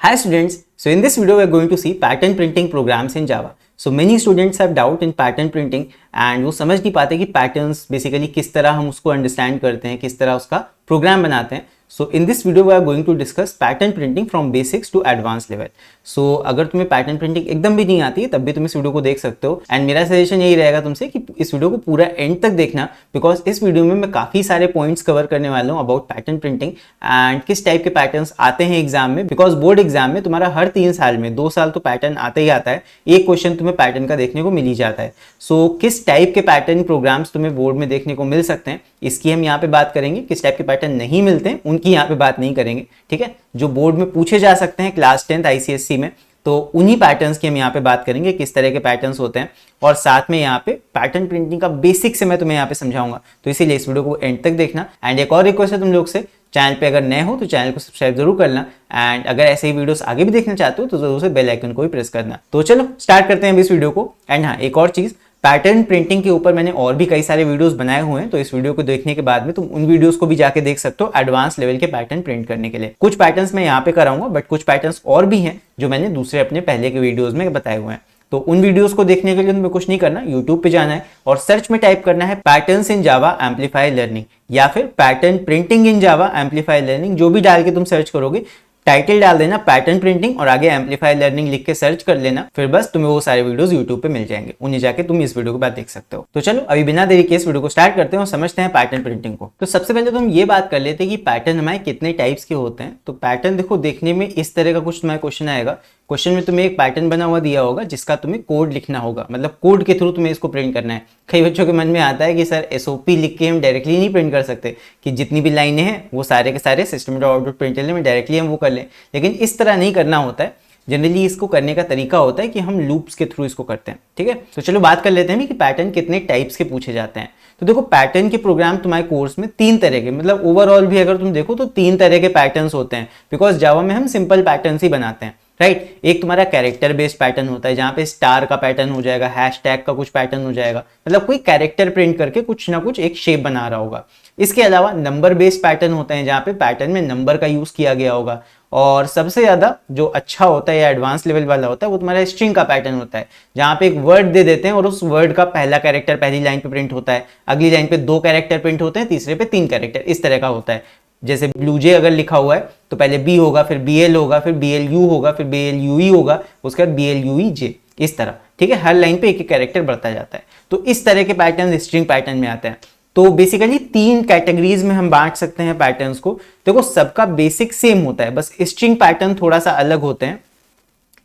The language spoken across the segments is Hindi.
Hi students, so in this video we are going to see pattern printing programs in Java. So many students have doubt in pattern printing and वो समझ नहीं पाते कि patterns basically किस तरह हम उसको understand करते हैं, किस तरह उसका प्रोग्राम बनाते हैं. So in this video we are going to discuss pattern printing from basics to advanced level. So अगर तुम्हें pattern printing एकदम भी नहीं आती है तब भी तुम इस वीडियो को देख सकते हो एंड मेरा सजेशन यही रहेगा तुमसे कि इस वीडियो को पूरा एंड तक देखना बिकॉज इस वीडियो में मैं काफ़ी सारे पॉइंट्स कवर करने वाला हूँ अबाउट पैटर्न प्रिंटिंग एंड किस टाइप के पैटर्न्स आते हैं एग्जाम में बिकॉज बोर्ड एग्जाम में तुम्हारा हर 3 साल में 2 साल तो पैटर्न आता ही आता है, एक क्वेश्चन तुम्हें पैटर्न का देखने को मिल ही जाता है. सो किस टाइप के पैटर्न प्रोग्राम्स तुम्हें बोर्ड में देखने को मिल सकते हैं इसकी हम यहाँ पे बात करेंगे. किस टाइप के पैटर्न नहीं मिलते हैं उनकी यहाँ पे बात नहीं करेंगे, ठीक है. जो बोर्ड में पूछे जा सकते हैं क्लास 10th ICSE में तो उन्हीं पैटर्न्स की हम यहाँ पे बात करेंगे, किस तरह के पैटर्न्स होते हैं और साथ में यहाँ पे पैटर्न प्रिंटिंग का बेसिक से मैं तुम्हें यहाँ पे समझाऊंगा. तो इसीलिए इस वीडियो को एंड तक देखना. एंड एक और रिक्वेस्ट है तुम लोग से, चैनल पे अगर नए हो तो चैनल को सब्सक्राइब जरूर करना एंड अगर ऐसे ही वीडियोस आगे भी देखना चाहते हो तो जरूर से बेल आइकन को भी प्रेस करना. तो चलो स्टार्ट करते हैं इस वीडियो को. एंड हाँ, एक और चीज, पैटर्न प्रिंटिंग के ऊपर मैंने और भी कई सारे वीडियोस बनाए हुए हैं तो इस वीडियो को देखने के बाद में तुम उन वीडियोस को भी जाके देख सकते हो एडवांस लेवल के पैटर्न प्रिंट करने के लिए. कुछ पैटर्न्स मैं यहाँ पे कराऊंगा बट कुछ पैटर्न्स और भी हैं जो मैंने दूसरे अपने पहले के वीडियोस में बताए हुए हैं. तो उन वीडियोस को देखने के लिए तुम्हें कुछ नहीं करना, यूट्यूब पे जाना है और सर्च में टाइप करना है patterns in Java amplify learning या फिर पैटर्न प्रिंटिंग इन जावा एम्पलीफाई लर्निंग. जो भी डाल के तुम सर्च करोगे टाइटल डाल देना पैटर्न प्रिंटिंग और आगे एम्पलीफाई लर्निंग लिख के सर्च कर लेना, फिर बस तुम्हें वो सारे वीडियोस यूट्यूब पे मिल जाएंगे, उन्हें जाके तुम इस वीडियो के बाद देख सकते हो. तो चलो अभी बिना देरी के इस वीडियो को स्टार्ट करते हैं और समझते हैं पैटर्न प्रिंटिंग को. तो सबसे पहले तो हम ये बात कर लेते हैं कि पैटर्न हमारे कितने टाइप्स के होते हैं. तो पैटर्न देखो देखने में इस तरह का कुछ तुम्हारा क्वेश्चन आएगा. क्वेश्चन में तुम्हें एक पैटर्न बना हुआ दिया होगा जिसका तुम्हें कोड लिखना होगा, मतलब कोड के थ्रू तुम्हें इसको प्रिंट करना है. कई बच्चों के मन में आता है कि सर SOP लिख के हम डायरेक्टली नहीं प्रिंट कर सकते कि जितनी भी लाइनें हैं वो सारे के सारे सिस्टम डॉट आउटपुट प्रिंटर में डायरेक्टली हम वो कर लें, लेकिन इस तरह नहीं करना होता है. जनरली इसको करने का तरीका होता है कि हम लूप्स के थ्रू इसको करते हैं, ठीक है. तो चलो बात कर लेते हैं कि पैटर्न कितने टाइप्स के पूछे जाते हैं. तो देखो पैटर्न के प्रोग्राम तुम्हारे कोर्स में 3 तरह के, मतलब ओवरऑल भी अगर तुम देखो तो 3 तरह के पैटर्न्स होते हैं बिकॉज जावा में हम सिंपल पैटर्न्स ही बनाते हैं, राइट. एक तुम्हारा कैरेक्टर बेस्ड पैटर्न होता है जहां पे स्टार का पैटर्न हो जाएगा, हैशटैग का कुछ पैटर्न हो जाएगा, मतलब कोई कैरेक्टर प्रिंट करके कुछ ना कुछ एक शेप बना रहा होगा. इसके अलावा नंबर बेस्ड पैटर्न होते हैं जहां पे पैटर्न में नंबर का यूज किया गया होगा. और सबसे ज्यादा जो अच्छा होता है या एडवांस लेवल वाला होता है वो तुम्हारा स्ट्रिंग का पैटर्न होता है जहां पे एक वर्ड दे देते हैं और उस वर्ड का पहला कैरेक्टर पहली लाइन पे प्रिंट होता है, अगली लाइन पे 2 कैरेक्टर प्रिंट होते हैं, तीसरे पे 3 कैरेक्टर, इस तरह का होता है. जैसे ब्लूजे अगर लिखा हुआ है तो पहले B होगा, फिर BL होगा, फिर BLU होगा, फिर BLUE होगा, उसके बाद BLUEJ, इस तरह, ठीक है. हर लाइन पे एक एक कैरेक्टर बढ़ता जाता है. तो इस तरह के पैटर्न स्ट्रिंग पैटर्न में आते हैं. तो बेसिकली 3 कैटेगरीज में हम बांट सकते हैं पैटर्न्स को. देखो सबका बेसिक सेम होता है, बस स्ट्रिंग पैटर्न थोड़ा सा अलग होते हैं.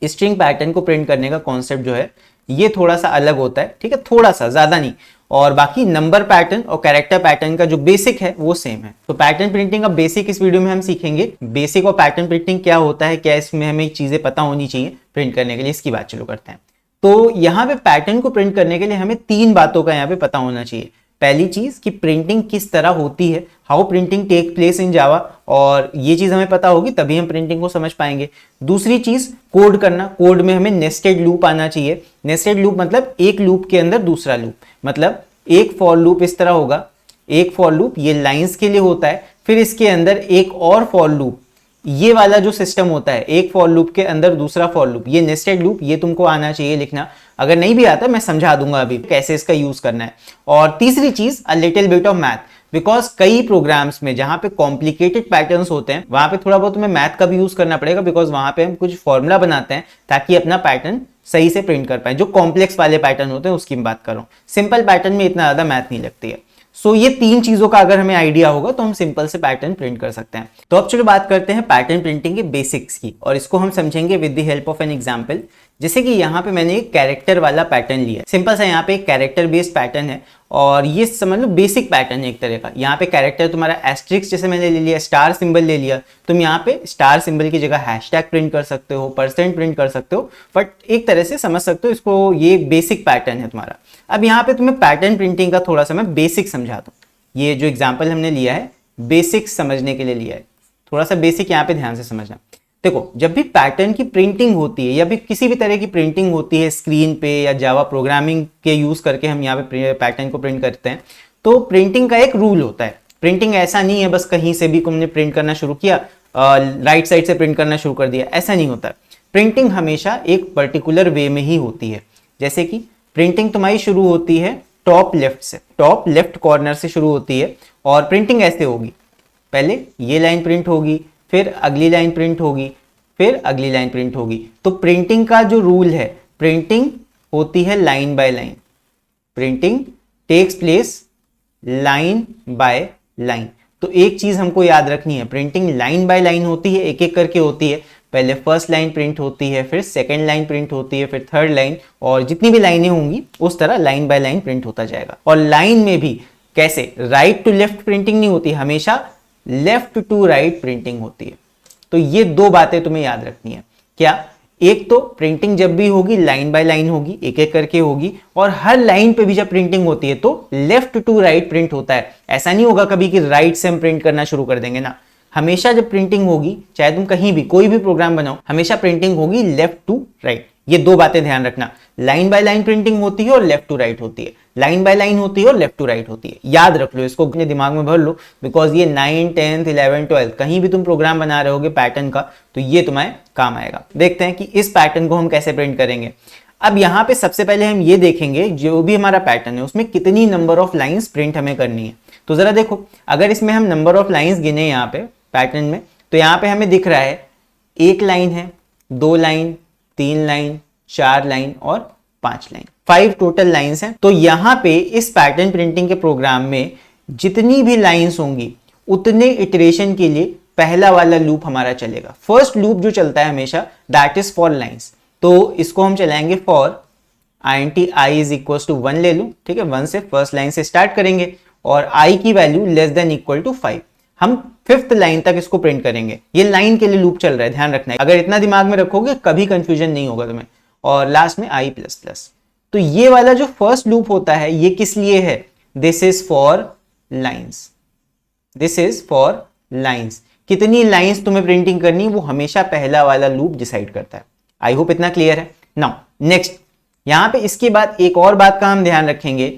स्ट्रिंग पैटर्न को प्रिंट करने का कॉन्सेप्ट जो है ये थोड़ा सा अलग होता है, ठीक है, थोड़ा सा, ज्यादा नहीं. और बाकी नंबर पैटर्न और कैरेक्टर पैटर्न का जो बेसिक है वो सेम है. तो पैटर्न प्रिंटिंग का बेसिक इस वीडियो में हम सीखेंगे. बेसिक और पैटर्न प्रिंटिंग क्या होता है, क्या इसमें हमें चीजें पता होनी चाहिए प्रिंट करने के लिए, इसकी बात चलो करते हैं. तो यहाँ पे पैटर्न को प्रिंट करने के लिए हमें 3 बातों का यहाँ पे पता होना चाहिए. पहली चीज कि प्रिंटिंग किस तरह होती है, how printing take place in Java, और ये चीज हमें पता होगी तभी हम प्रिंटिंग को समझ पाएंगे. दूसरी चीज कोड करना, कोड में हमें नेस्टेड लूप आना चाहिए. नेस्टेड लूप मतलब एक लूप के अंदर दूसरा लूप, मतलब एक फॉर लूप इस तरह होगा, एक फॉर लूप ये लाइंस के लिए होता है, फिर इसके अंदर एक और फॉर लूप, ये वाला जो सिस्टम होता है एक फॉर लूप के अंदर दूसरा फॉर लूप, ये नेस्टेड लूप, ये तुमको आना चाहिए लिखना. अगर नहीं भी आता मैं समझा दूंगा अभी कैसे इसका यूज करना है. और तीसरी चीज a little bit of math, because कई प्रोग्राम्स में जहां पे कॉम्प्लिकेटेड पैटर्न्स होते हैं वहां पे थोड़ा बहुत तुम्हें मैथ का भी यूज करना पड़ेगा बिकॉज वहां पे हम कुछ फॉर्मूला बनाते हैं ताकि अपना पैटर्न सही से प्रिंट कर पाए. जो कॉम्प्लेक्स वाले पैटर्न होते हैं उसकी मैं बात कर रहा हूँ, सिंपल पैटर्न में इतना ज्यादा मैथ नहीं लगती है. सो ये 3 चीजों का अगर हमें आइडिया होगा तो हम सिंपल से पैटर्न प्रिंट कर सकते हैं. तो अब चलो बात करते हैं पैटर्न प्रिंटिंग के बेसिक्स की और इसको हम समझेंगे with the help of an example. जैसे कि यहाँ पे मैंने एक कैरेक्टर वाला पैटर्न लिया, सिंपल सा यहाँ पे एक कैरेक्टर बेस्ड पैटर्न है और ये समझ लो बेसिक पैटर्न है एक तरह का. यहाँ पे कैरेक्टर तुम्हारा एस्ट्रिक्स जैसे मैंने ले लिया, स्टार सिंबल ले लिया, तुम यहाँ पे स्टार सिंबल की जगह हैशटैग प्रिंट कर सकते हो, परसेंट प्रिंट कर सकते हो, बट एक तरह से समझ सकते हो इसको, ये बेसिक पैटर्न है तुम्हारा. अब यहाँ पे तुम्हें पैटर्न प्रिंटिंग का थोड़ा सा मैं बेसिक समझा दूँ. ये जो एग्जाम्पल हमने लिया है बेसिक समझने के लिए लिया है, थोड़ा सा बेसिक यहाँ पे ध्यान से समझना. देखो जब भी पैटर्न की प्रिंटिंग होती है या भी किसी भी तरह की प्रिंटिंग होती है स्क्रीन पे या जावा प्रोग्रामिंग के यूज करके हम यहाँ पे पैटर्न को प्रिंट करते हैं, तो प्रिंटिंग का एक रूल होता है. प्रिंटिंग ऐसा नहीं है बस कहीं से भी तुमने प्रिंट करना शुरू किया, राइट साइड से प्रिंट करना शुरू कर दिया, ऐसा नहीं होता। प्रिंटिंग हमेशा एक पर्टिकुलर वे में ही होती है। जैसे कि प्रिंटिंग तुम्हारी शुरू होती है टॉप लेफ्ट से, टॉप लेफ्ट कॉर्नर से शुरू होती है और प्रिंटिंग ऐसे होगी, पहले ये लाइन प्रिंट होगी, फिर अगली लाइन प्रिंट होगी, फिर अगली लाइन प्रिंट होगी। तो प्रिंटिंग का जो रूल है, प्रिंटिंग होती है line by line, printing takes place line by line. तो एक चीज हमको याद रखनी है, प्रिंटिंग लाइन बाय लाइन होती है, एक एक करके होती है। पहले फर्स्ट लाइन प्रिंट होती है, फिर सेकंड लाइन प्रिंट होती है, फिर थर्ड लाइन, और जितनी भी लाइनें होंगी उस तरह लाइन बाय लाइन प्रिंट होता जाएगा। और लाइन में भी कैसे, राइट टू लेफ्ट प्रिंटिंग नहीं होती, हमेशा लेफ्ट टू राइट प्रिंटिंग होती है। तो ये दो बातें तुम्हें याद रखनी है। क्या, एक तो प्रिंटिंग जब भी होगी लाइन बाय लाइन होगी, एक एक करके होगी, और हर लाइन पे भी जब प्रिंटिंग होती है तो लेफ्ट टू राइट प्रिंट होता है। ऐसा नहीं होगा कभी कि राइट से हम प्रिंट करना शुरू कर देंगे ना, हमेशा जब प्रिंटिंग होगी, चाहे तुम कहीं भी कोई भी प्रोग्राम बनाओ, हमेशा प्रिंटिंग होगी लेफ्ट टू राइट। ये दो बातें ध्यान रखना, लाइन बाय लाइन प्रिंटिंग होती है और लेफ्ट टू राइट होती है, लाइन बाय लाइन होती है और लेफ्ट टू राइट होती है। याद रख लो इसको, अपने दिमाग में भर लो, बिकॉज ये 9, 10, 11, 12 कहीं भी तुम प्रोग्राम बना रहे होगे पैटर्न का, तो ये तुम्हारे काम आएगा। देखते हैं कि इस पैटर्न को हम कैसे प्रिंट करेंगे। अब यहाँ पे सबसे पहले हम ये देखेंगे जो भी हमारा पैटर्न है उसमें कितनी नंबर ऑफ लाइंस प्रिंट हमें करनी है। तो जरा देखो, अगर इसमें हम नंबर ऑफ लाइंस गिने यहाँ पे पैटर्न में, तो यहाँ पे हमें दिख रहा है 1 लाइन है, 2 लाइन, 3 लाइन, 4 लाइन और 5 लाइन, 5 टोटल लाइंस हैं। तो यहाँ पे इस पैटर्न प्रिंटिंग के प्रोग्राम में जितनी भी लाइंस होंगी उतने इटरेशन के लिए पहला वाला लूप हमारा चलेगा। फर्स्ट लूप जो चलता है हमेशा, दैट इज फॉर लाइंस। तो इसको हम चलाएंगे for int i is equal to 1 ले लूं, ठीक है, 1 से फर्स्ट लाइन से स्टार्ट करेंगे और i की value less than equal to 5। हम 5th लाइन तक इसको प्रिंट करेंगे। ये लाइन के लिए लूप चल रहा है, ध्यान रखना है। अगर इतना दिमाग में रखोगे कभी कंफ्यूजन नहीं होगा तुम्हें। और लास्ट में i++। तो ये वाला जो फर्स्ट लूप होता है ये किस लिए है, this is for lines, this is for lines. कितनी लाइंस तुम्हें प्रिंटिंग करनी वो हमेशा पहला वाला लूप डिसाइड करता है। आई होप इतना क्लियर है। नाउ नेक्स्ट, यहां पे इसके बाद एक और बात का हम ध्यान रखेंगे,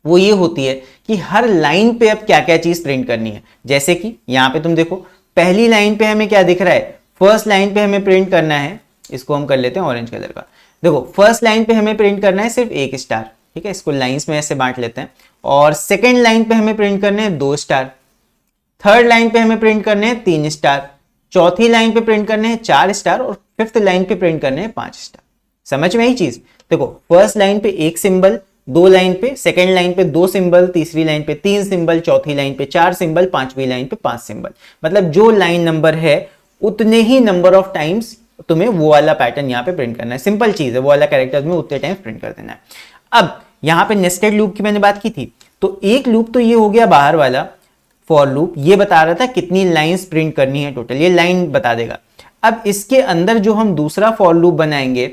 वो ये होती है कि हर लाइन पे अब क्या क्या चीज प्रिंट करनी है। जैसे कि यहाँ पे तुम देखो, पहली लाइन पे हमें क्या दिख रहा है, फर्स्ट लाइन पे हमें प्रिंट करना है, इसको हम कर लेते हैं ऑरेंज कलर का। देखो फर्स्ट लाइन पे हमें प्रिंट करना है सिर्फ 1 स्टार, ठीक है, इसको लाइंस में ऐसे बांट लेते हैं। और सेकेंड लाइन पे हमें प्रिंट करने हैं 2 स्टार, थर्ड लाइन पे हमें प्रिंट करने हैं 3 स्टार, चौथी लाइन पे प्रिंट करने हैं 4 स्टार और 5th लाइन पे प्रिंट करने हैं 5 स्टार। समझ में आई चीज। देखो फर्स्ट लाइन पे 1 सिंबल, 2 लाइन पे, सेकेंड लाइन पे 2 सिंबल, तीसरी लाइन पे 3 सिंबल, चौथी लाइन पे 4 सिंबल, पांचवी लाइन पे 5 सिंबल। मतलब जो लाइन नंबर है उतने ही नंबर ऑफ टाइम्स तुम्हें वो वाला पैटर्न यहाँ पे प्रिंट करना है। सिंपल चीज है, वो वाला कैरेक्टर में उतने टाइम्स प्रिंट कर देना है। अब यहाँ पे नेस्टेड लूप की मैंने बात की थी, तो एक लूप तो ये हो गया बाहर वाला फॉर लूप, ये बता रहा था कितनी लाइंस प्रिंट करनी है टोटल, ये लाइन बता देगा। अब इसके अंदर जो हम दूसरा फॉर लूप बनाएंगे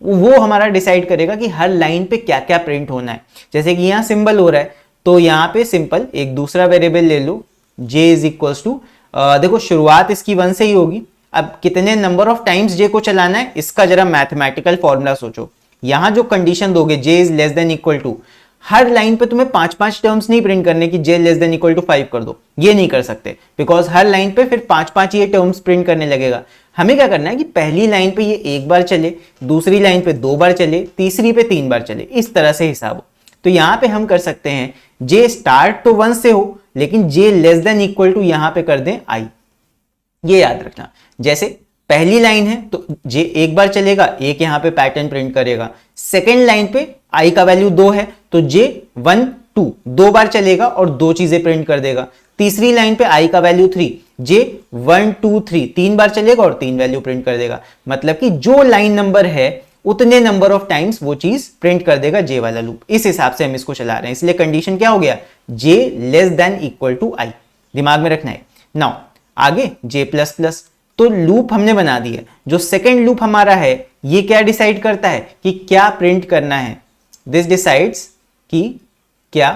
वो हमारा डिसाइड करेगा कि हर लाइन पे क्या क्या प्रिंट होना है। जैसे कि यहाँ सिंबल हो रहा है तो यहाँ पे सिंपल एक दूसरा वेरिएबल ले लो, j इज इक्वल टू, देखो शुरुआत इसकी 1 से ही होगी। अब कितने नंबर ऑफ टाइम्स j को चलाना है इसका जरा मैथमेटिकल फॉर्मूला सोचो। यहाँ जो कंडीशन दोगे j is less than equal to, हर लाइन पे तुम्हें 5-5 टर्म्स नहीं प्रिंट करने की j less than equal to 5 कर दो, ये नहीं कर सकते, बिकॉज हर लाइन पे फिर 5-5 ये टर्म्स प्रिंट करने लगेगा। हमें क्या करना है कि पहली लाइन पे ये 1 बार चले, दूसरी लाइन पे 2 बार चले, तीसरी पे 3 बार चले, इस तरह से हिसाब हो। तो यहाँ पे हम कर सकते हैं j स्टार्ट तो 1 से हो लेकिन j less than equal to यहाँ पे कर दें i। ये याद रखना, जैसे पहली लाइन है तो j 1 बार चलेगा, 1 यहाँ पे पैटर्न प्रिंट करेगा। सेकेंड लाइन पे i का वैल्यू 2 है तो j 1 2 2 बार चलेगा और 2 चीजें प्रिंट कर देगा। तीसरी लाइन पे i का वैल्यू 3, j 1 2 3 3 बार चलेगा और 3 वैल्यू प्रिंट कर देगा। मतलब कि जो लाइन नंबर है उतने नंबर ऑफ टाइम्स वो चीज प्रिंट कर देगा j वाला लूप। इस हिसाब से हम इसको चला रहे हैं, इसलिए कंडीशन क्या हो गया, j less than equal to i, दिमाग में रखना है। नाउ आगे j++, तो लूप हमने बना दिया। जो सेकेंड लूप हमारा है ये क्या डिसाइड करता है कि क्या प्रिंट करना है, दिस डिसाइड्स कि क्या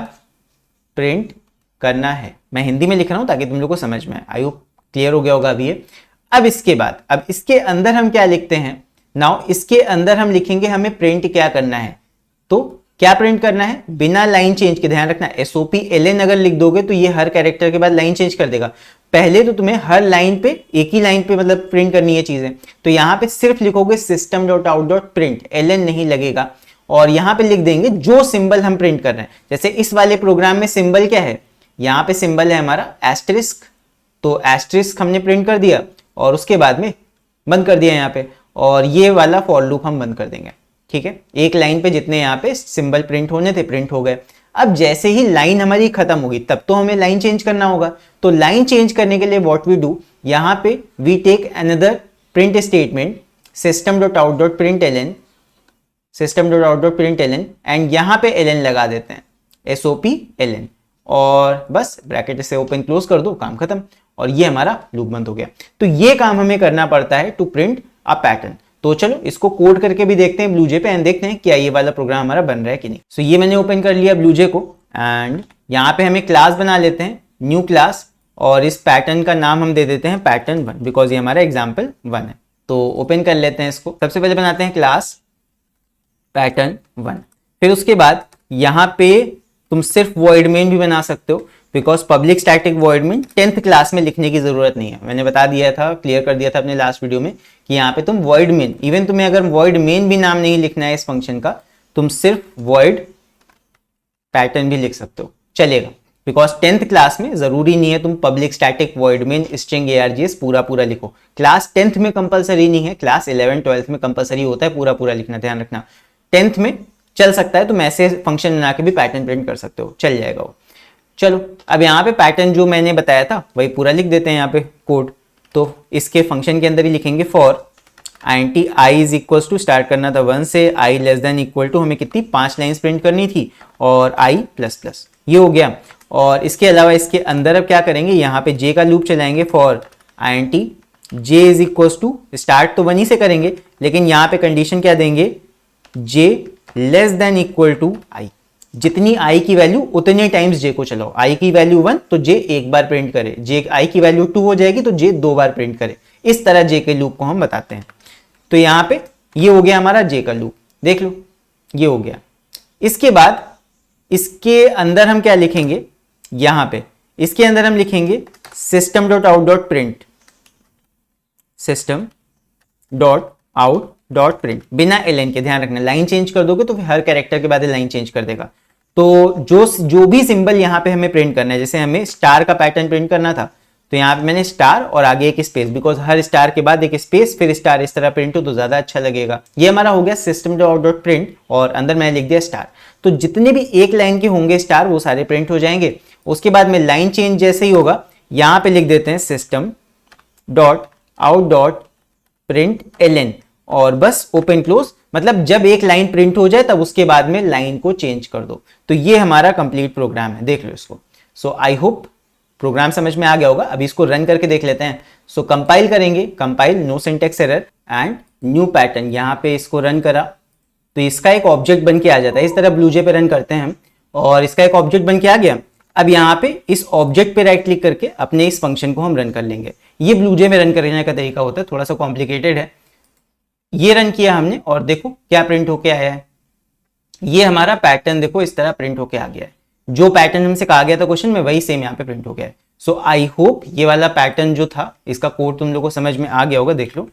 प्रिंट करना है। मैं हिंदी में लिख रहा हूं ताकि तुम लोग को समझ में आए, आई होप क्लियर हो गया होगा अभी ये। अब इसके बाद, अब इसके अंदर हम क्या लिखते हैं, नाउ इसके अंदर हम लिखेंगे हमें प्रिंट क्या करना है। तो क्या प्रिंट करना है, बिना लाइन चेंज के, ध्यान रखना SOP ln अगर लिख दोगे तो ये हर कैरेक्टर के बाद लाइन चेंज कर देगा। पहले तो तुम्हें हर लाइन पे एक ही लाइन पे मतलब प्रिंट करनी है चीजें, तो यहाँ पे सिर्फ लिखोगे system.out.print, ln नहीं लगेगा, और यहाँ पे लिख देंगे जो सिंबल हम प्रिंट कर रहे हैं। जैसे इस वाले प्रोग्राम में सिंबल क्या है, यहाँ पे सिंबल है हमारा एस्टरिस्क, तो एस्टरिस्क हमने प्रिंट कर दिया और उसके बाद में बंद कर दिया यहाँ पे, और ये वाला फॉर लूप हम बंद कर देंगे। ठीक है, एक लाइन पे जितने यहाँ पे सिंबल प्रिंट होने थे प्रिंट हो गए। अब जैसे ही लाइन हमारी खत्म होगी तब तो हमें लाइन चेंज करना होगा, तो लाइन चेंज करने के लिए व्हाट वी डू, यहाँ पे we take another print statement system.out.println and यहाँ पे ln लगा देते हैं SOP ln, और बस ब्रैकेट से ओपन क्लोज कर दो, काम खत्म, और ये हमारा लूप बंद हो गया। तो ये काम हमें करना पड़ता है टू प्रिंट अ पैटर्न। तो चलो इसको कोड करके भी देखते हैं ब्लूजे पे एंड देखते हैं क्या ये वाला प्रोग्राम हमारा बन रहा है कि नहीं। सो ये मैंने ओपन कर लिया ब्लूजे को, एंड यहाँ पे हमें क्लास बना लेते हैं, न्यू क्लास, और इस पैटर्न का नाम हम दे देते हैं pattern1 बिकॉज ये हमारा example1 है। तो ओपन कर लेते हैं इसको, सबसे पहले बनाते हैं क्लास pattern1, फिर उसके बाद यहाँ पे तुम सिर्फ void main भी बना सकते हो, because public static void main 10th class में लिखने की जरूरत नहीं है। मैंने बता दिया था, क्लियर कर दिया था अपने लास्ट वीडियो में कि यहाँ पे तुम वॉइड मेन, इवन तुम्हें अगर वॉइड मेन भी नाम नहीं लिखना है इस फंक्शन का, तुम सिर्फ वॉइड पैटर्न भी लिख सकते हो, चलेगा। बिकॉज 10th क्लास में जरूरी नहीं है तुम public static void main string args पूरा लिखो। क्लास 10th में कंपलसरी नहीं है, क्लास 11 12th में कंपलसरी होता है पूरा लिखना, ध्यान रखना। 10th में चल सकता है, तुम ऐसे फंक्शन बना के भी पैटर्न प्रिंट कर सकते हो, चल जाएगा वो। चलो अब यहाँ पे पैटर्न जो मैंने बताया था वही पूरा लिख देते हैं यहाँ पे कोड। तो इसके फंक्शन के अंदर ही लिखेंगे for int i is equal to, start करना था 1 से, i less than equal to, हमें कितनी 5 लाइन्स प्रिंट करनी थी, और i प्लस प्लस, ये हो गया। और इसके अलावा इसके अंदर अब क्या करेंगे, यहाँ पे j का लूप चलाएंगे for int j is equal to, start तो 1 ही से करेंगे लेकिन यहाँ पे कंडीशन क्या देंगे, j less than equal to i, जितनी i की वैल्यू उतने टाइम्स j को चलाओ। i की वैल्यू 1 तो j एक बार प्रिंट करे, i की वैल्यू 2 हो जाएगी तो j 2 बार प्रिंट करे। इस तरह j के लूप को हम बताते हैं। तो यहाँ पे ये हो गया हमारा j का लूप, देख लो ये हो गया। इसके बाद इसके अंदर हम क्या लिखेंगे, यहाँ पे इसके अंदर हम लिखेंगे system.out.print, system.out.print बिना ln के, ध्यान रखना लाइन चेंज कर दोगे तो फिर हर कैरेक्टर के बाद लाइन चेंज कर देगा। तो जो भी सिंबल यहाँ पे हमें प्रिंट करना है, जैसे हमें स्टार का पैटर्न प्रिंट करना था तो यहाँ पे मैंने स्टार और आगे एक स्पेस, बिकॉज हर स्टार के बाद एक स्पेस फिर स्टार, इस तरह प्रिंट हो तो ज्यादा अच्छा लगेगा। ये हमारा हो गया system.out.print और अंदर मैंने लिख दिया स्टार। तो जितने भी एक लाइन के होंगे स्टार वो सारे प्रिंट हो जाएंगे। उसके बाद में लाइन चेंज जैसे ही होगा यहाँ पे लिख देते हैं system.out.println और बस ओपन क्लोज, मतलब जब एक लाइन प्रिंट हो जाए तब उसके बाद में लाइन को चेंज कर दो। तो ये हमारा कंप्लीट प्रोग्राम है, देख लो इसको। सो आई होप प्रोग्राम समझ में आ गया होगा। अभी इसको रन करके देख लेते हैं। सो कंपाइल करेंगे, compile no syntax error and new pattern, यहाँ पे इसको रन करा तो इसका एक ऑब्जेक्ट बन के आ जाता है। इस तरह ब्लूजे पे रन करते हैं हम और इसका एक ऑब्जेक्ट बन के आ गया। अब यहाँ पे इस ऑब्जेक्ट पे राइट क्लिक करके अपने इस फंक्शन को हम रन कर लेंगे। ये ब्लूजे में रन करने का तरीका होता है, थोड़ा सा कॉम्प्लिकेटेड है। ये रन किया हमने और देखो क्या प्रिंट होके आया है, ये हमारा पैटर्न देखो इस तरह प्रिंट होके आ गया है। जो पैटर्न हमसे कहा गया था क्वेश्चन में वही सेम यहाँ पे प्रिंट हो गया है। सो आई होप ये वाला पैटर्न जो था इसका कोड तुम लोग को समझ में आ गया होगा। देख लो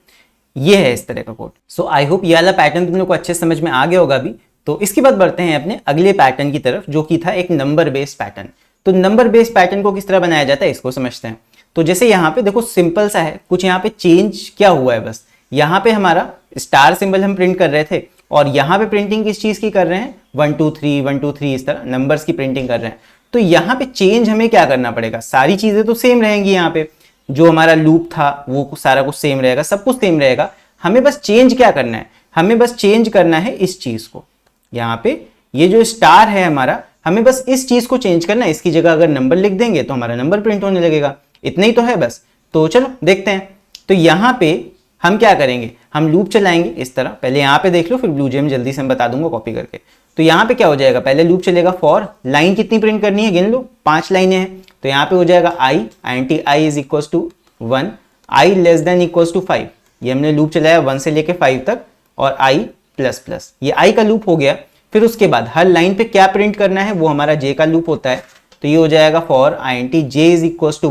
ये है इस तरह का कोड। सो आई होप ये वाला पैटर्न तुम लोग को अच्छे समझ में आ गया होगा अभी। तो इसके बाद बढ़ते हैं अपने अगले पैटर्न की तरफ जो कि था एक नंबर बेस्ड पैटर्न। तो नंबर बेस्ड पैटर्न को किस तरह बनाया जाता है इसको समझते हैं। तो जैसे यहाँ पे देखो सिंपल सा है, कुछ यहाँ पे चेंज क्या हुआ है, बस यहाँ पे हमारा स्टार सिंबल हम प्रिंट कर रहे थे और यहाँ पे प्रिंटिंग किस चीज की कर रहे हैं, 1 2 3 1 2 3 इस तरह नंबर्स की प्रिंटिंग कर रहे हैं। तो यहाँ पे चेंज हमें क्या करना पड़ेगा, सारी चीजें तो सेम रहेंगी। यहाँ पे जो हमारा लूप था वो सारा कुछ सेम रहेगा, सब कुछ सेम रहेगा। हमें बस चेंज क्या करना है, हमें बस चेंज करना है इस चीज को। यहाँ पे ये जो स्टार है हमारा, हमें बस इस चीज को चेंज करना है। इसकी जगह अगर नंबर लिख देंगे तो हमारा नंबर प्रिंट होने लगेगा। इतना ही तो है बस। तो चलो देखते हैं। तो यहाँ पे हम क्या करेंगे, हम लूप चलाएंगे इस तरह। पहले यहाँ पे देख लो फिर ब्लूजे में जल्दी से मैं बता दूंगा कॉपी करके। तो यहाँ पे क्या हो जाएगा, पहले लूप चलेगा फॉर लाइन कितनी प्रिंट करनी है गिन लो, 5 लाइनें हैं। तो यहाँ पे हो जाएगा i int i is equal to 1, i less than equal to 5। ये हमने लूप चलाया 1 से लेके 5 तक और i प्लस प्लस, ये i का लूप हो गया। फिर उसके बाद हर लाइन पे क्या प्रिंट करना है, वो हमारा जे का लूप होता है। तो ये हो जाएगा for int j is equal to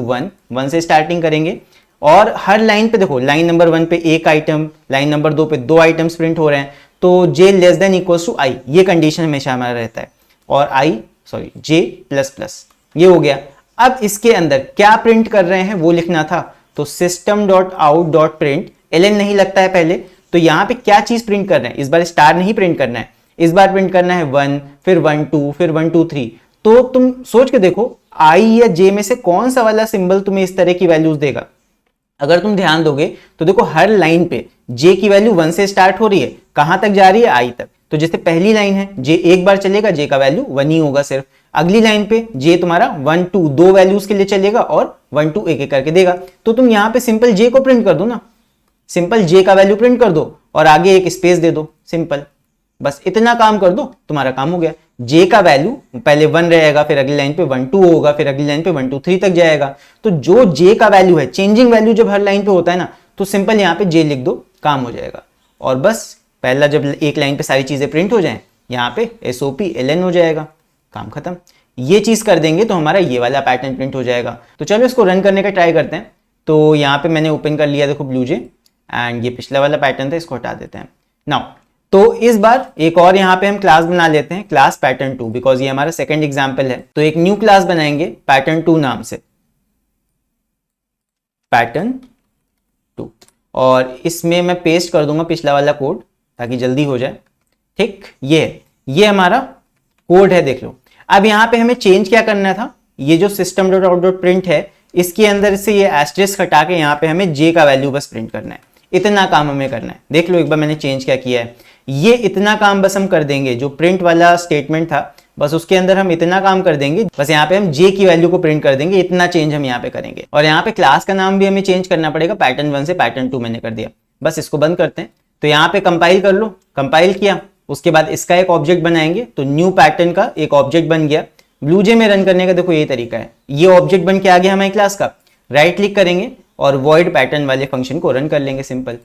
1 से स्टार्टिंग करेंगे, और हर लाइन पे देखो, लाइन नंबर 1 पे एक आइटम, लाइन नंबर 2 पे 2 आइटम्स प्रिंट हो रहे हैं, तो j less than equal to i, ये कंडीशन हमेशा हमारा रहता है, और j प्लस प्लस, ये हो गया। अब इसके अंदर क्या प्रिंट कर रहे हैं वो लिखना था, तो system.out.print ln नहीं लगता है पहले, तो यहाँ पे क्या चीज प्रिंट कर रहे हैं, इस बार स्टार नहीं प्रिंट करना है, इस बार प्रिंट करना है 1, फिर 1 2, फिर 1 2 3। तो तुम सोच के देखो i या j में से कौन सा वाला सिंबल तुम्हें इस तरह की वैल्यूज देगा। अगर तुम ध्यान दोगे तो देखो हर लाइन पे j की वैल्यू 1 से स्टार्ट हो रही है, कहां तक जा रही है, i तक। तो जैसे पहली लाइन है j एक बार चलेगा, j का वैल्यू 1 ही होगा सिर्फ। अगली लाइन पे j तुम्हारा 1 2 दो वैल्यूज के लिए चलेगा और 1 2 एक एक करके देगा। तो तुम यहाँ पे सिंपल j को प्रिंट कर दो ना, सिंपल j का वैल्यू प्रिंट कर दो और आगे एक स्पेस दे दो, सिंपल, बस इतना काम कर दो, तुम्हारा काम हो गया। j का वैल्यू पहले 1 रहेगा, फिर अगली लाइन पे 1 2 होगा, फिर अगली लाइन पे 1 2 3 तक जाएगा। तो जो j का वैल्यू है, चेंजिंग वैल्यू जब हर लाइन पे होता है ना, तो सिंपल यहाँ पे j लिख दो, काम हो जाएगा। और बस पहला जब एक लाइन पे सारी चीजें प्रिंट हो जाएं, यहाँ पे SOP ln हो जाएगा, काम खत्म। ये चीज कर देंगे तो हमारा ये वाला पैटर्न प्रिंट हो जाएगा। तो चलो इसको रन करने का ट्राई करते हैं। तो यहाँ पे मैंने ओपन कर लिया, देखो ब्लू जे, एंड ये पिछला वाला पैटर्न था, इसको हटा देते हैं नाउ। तो इस बार एक और यहाँ पे हम क्लास बना लेते हैं, क्लास पैटर्न 2, बिकॉज ये हमारा सेकंड एग्जांपल है। तो एक न्यू क्लास बनाएंगे पैटर्न 2 नाम से, पैटर्न 2, और इसमें मैं पेस्ट कर दूंगा पिछला वाला कोड ताकि जल्दी हो जाए। ठीक, ये हमारा कोड है, देख लो। अब यहाँ पे हमें चेंज क्या करना था, ये जो system.out.print है, इसके अंदर से ये एस्टेरिस्क हटा के यहाँ पे हमें j का वैल्यू बस प्रिंट करना है, इतना काम हमें करना है। देख लो एक बार मैंने चेंज क्या किया है, ये इतना काम बस हम कर देंगे। जो प्रिंट वाला स्टेटमेंट था बस उसके अंदर हम इतना काम कर देंगे, बस यहाँ पे हम j की वैल्यू को प्रिंट कर देंगे, इतना चेंज हम यहाँ पे करेंगे। और यहाँ पे क्लास का नाम भी हमें चेंज करना पड़ेगा, पैटर्न 1 से पैटर्न 2 मैंने कर दिया। बस इसको बंद करते हैं। तो यहाँ पे कंपाइल कर लो, कंपाइल किया, उसके बाद इसका एक ऑब्जेक्ट बनाएंगे, तो न्यू पैटर्न का एक ऑब्जेक्ट बन गया। ब्लूजे में रन करने का देखो यही तरीका है, ये ऑब्जेक्ट बन के आ गया हमारी क्लास का, राइट क्लिक करेंगे और वॉइड पैटर्न वाले फंक्शन को रन कर लेंगे, सिंपल।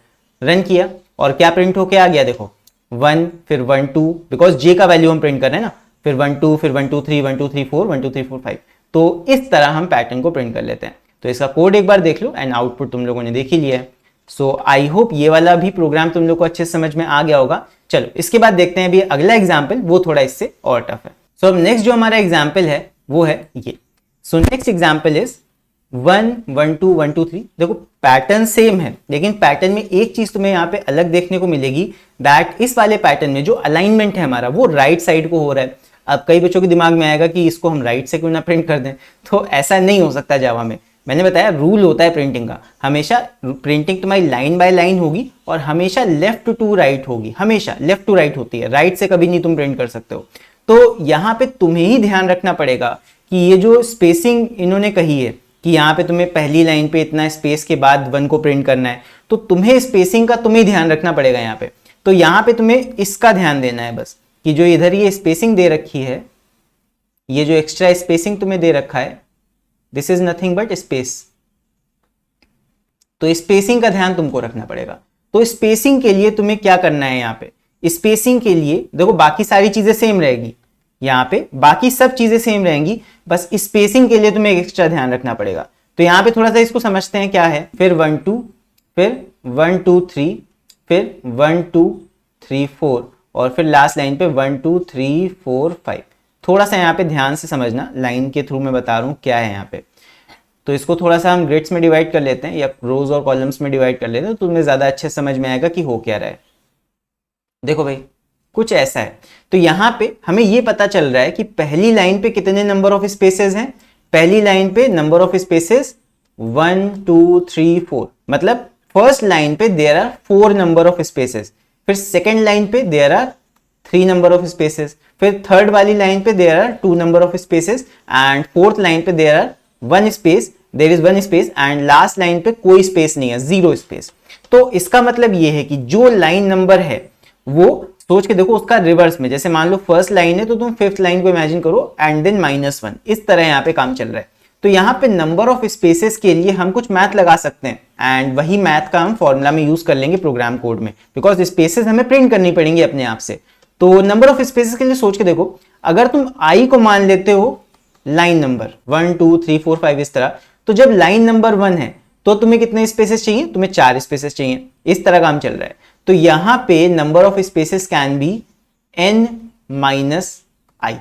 रन किया और क्या प्रिंट होके आ गया, देखो 1, फिर 1 2, बिकॉज जे का वैल्यू हम प्रिंट कर रहे हैं ना, फिर 1 2, फिर 1 2 3, 1 2 3 4, 1 2 3 4 5। तो इस तरह हम पैटर्न को प्रिंट कर लेते हैं। तो इसका कोड एक बार देख लो, एंड आउटपुट तुम लोगों ने देख ही लिया है। सो आई होप ये वाला भी प्रोग्राम तुम लोग को अच्छे समझ में आ गया होगा। चलो इसके बाद देखते हैं अभी अगला एग्जाम्पल, वो थोड़ा इससे और टफ है। सो अब नेक्स्ट जो हमारा एग्जाम्पल है वो है ये। So next example is 1 1 2 1 2 3। देखो पैटर्न सेम है, लेकिन पैटर्न में एक चीज तुम्हें यहाँ पे अलग देखने को मिलेगी, दैट इस वाले पैटर्न में जो अलाइनमेंट है हमारा वो राइट साइड को हो रहा है। अब कई बच्चों के दिमाग में आएगा कि इसको हम राइट से क्यों ना प्रिंट कर दें, तो ऐसा नहीं हो सकता जावा में। मैंने बताया रूल होता है प्रिंटिंग का, हमेशा प्रिंटिंग तुम्हारी लाइन बाय लाइन होगी और हमेशा लेफ्ट टू राइट होगी, हमेशा लेफ्ट टू राइट होती है, राइट से कभी नहीं तुम प्रिंट कर सकते हो। तो यहाँ पे तुम्हें ही ध्यान रखना पड़ेगा कि ये जो स्पेसिंग इन्होंने कही है कि यहाँ पे तुम्हें पहली लाइन पे इतना स्पेस के बाद 1 को प्रिंट करना है, तो तुम्हें स्पेसिंग का तुम्हें ध्यान रखना पड़ेगा यहाँ पे। तो यहाँ पे तुम्हें इसका ध्यान देना है बस, कि जो इधर ये स्पेसिंग दे रखी है, ये जो एक्स्ट्रा स्पेसिंग तुम्हें दे रखा है, this is nothing but space. तो स्पेसिंग का ध्यान तुमको रखना पड़ेगा। तो स्पेसिंग के लिए तुम्हें क्या करना है, यहाँ पे स्पेसिंग के लिए देखो बाकी सारी चीजें सेम रहेगी, यहाँ पे बाकी सब चीजें सेम रहेंगी, बस स्पेसिंग के लिए तुम्हें एक्स्ट्रा ध्यान रखना पड़ेगा। तो यहाँ पे थोड़ा सा इसको समझते हैं क्या है। फिर 1 2, फिर 1 2 3, फिर 1 2 3 4, और फिर लास्ट लाइन पे 1 2 3 4 5। थोड़ा सा यहाँ पे ध्यान से समझना, लाइन के थ्रू मैं बता रहा हूँ क्या है यहाँ पे। तो इसको थोड़ा सा हम ग्रिड्स में डिवाइड कर लेते हैं या रोज और कॉलम्स में डिवाइड कर लेते हैं, तो तुम्हें ज्यादा अच्छे समझ में आएगा कि हो क्या रहा है। देखो भाई कुछ ऐसा है। तो यहाँ पे हमें ये पता चल रहा है कि पहली लाइन पे कितने नंबर ऑफ स्पेसेस हैं। पहली लाइन पे नंबर ऑफ स्पेसेस 1 2 3 4, मतलब फर्स्ट लाइन पे there are 4 number of spaces. फिर सेकेंड लाइन पे there are 3 number of spaces. फिर थर्ड वाली लाइन पे there are 2 number of spaces, and fourth line पे there are 1 space, there is 1 space, and last line पे कोई स्पेस नहीं है, 0 स्पेस। तो इसका मतलब ये है कि जो लाइन नंबर है वो सोच के देखो उसका रिवर्स में, जैसे मान लो फर्स्ट लाइन है तो तुम फिफ्थ लाइन को इमेजिन करो एंड देन -1, इस तरह यहाँ पे काम चल रहा है। तो यहाँ पे नंबर ऑफ स्पेसेस के लिए हम कुछ मैथ लगा सकते हैं, एंड वही मैथ का हम फॉर्मूला में यूज कर लेंगे प्रोग्राम कोड में, बिकॉज स्पेसेस हमें प्रिंट करनी पड़ेंगी अपने आप से। तो नंबर ऑफ स्पेसेस के लिए सोच के देखो, अगर तुम आई को मान लेते हो लाइन नंबर 1 2 3 4 5 इस तरह, तो जब लाइन नंबर 1 है तो तुम्हें कितने स्पेसेस चाहिए, तुम्हें 4 स्पेसेस चाहिए, इस तरह काम चल रहा है। तो यहां पे number of spaces can be n minus i.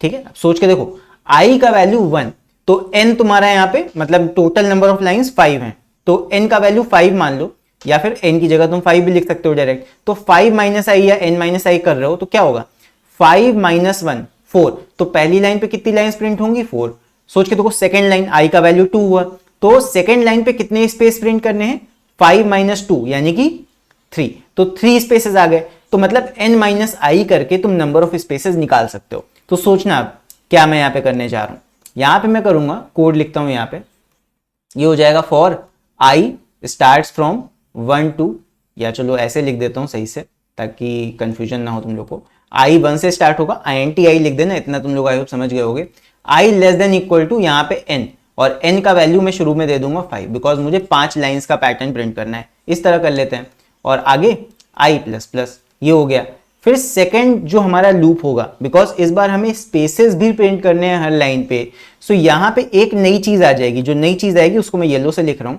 ठीक है, अब सोच के देखो, i का वैल्यू 1, तो n तुम्हारा यहां पे मतलब टोटल नंबर ऑफ लाइंस 5 हैं, तो n का वैल्यू 5 मान लो, या फिर n की जगह तुम 5 भी लिख सकते हो डायरेक्ट। तो 5 माइनस आई या n माइनस आई कर रहे हो तो क्या होगा, 5 माइनस 1 4। तो पहली लाइन पे कितनी लाइंस प्रिंट होंगी, 4। सोच के देखो, सेकंड लाइन i का वैल्यू 2 हुआ, तो सेकंड लाइन पे कितने स्पेस प्रिंट करने हैं, 5 माइनस 2 यानी कि 3, तो 3 स्पेसेस आ गए। तो मतलब n माइनस आई करके तुम नंबर ऑफ स्पेसेस निकाल सकते हो। तो सोचना अब क्या मैं यहां पे करने जा रहा हूं, यहां पे मैं करूंगा, कोड लिखता हूं यहां पे, ये हो जाएगा for i starts from 1 to, या चलो ऐसे लिख देता हूं सही से ताकि कंफ्यूजन ना हो तुम लोग को, i 1 से स्टार्ट होगा, INTI लिख देना, इतना तुम लोग आई होप समझ गए होगे। i less than equal to यहाँ पे n, और n का वैल्यू मैं शुरू में दे दूंगा 5, बिकॉज मुझे 5 लाइंस का पैटर्न प्रिंट करना है। इस तरह कर लेते हैं, और आगे i प्लस प्लस, ये हो गया। फिर सेकंड जो हमारा लूप होगा, बिकॉज इस बार हमें स्पेसेस भी प्रिंट करने हैं हर लाइन पे, सो यहाँ पे एक नई चीज आ जाएगी, जो नई चीज आएगी उसको मैं येलो से लिख रहा हूं,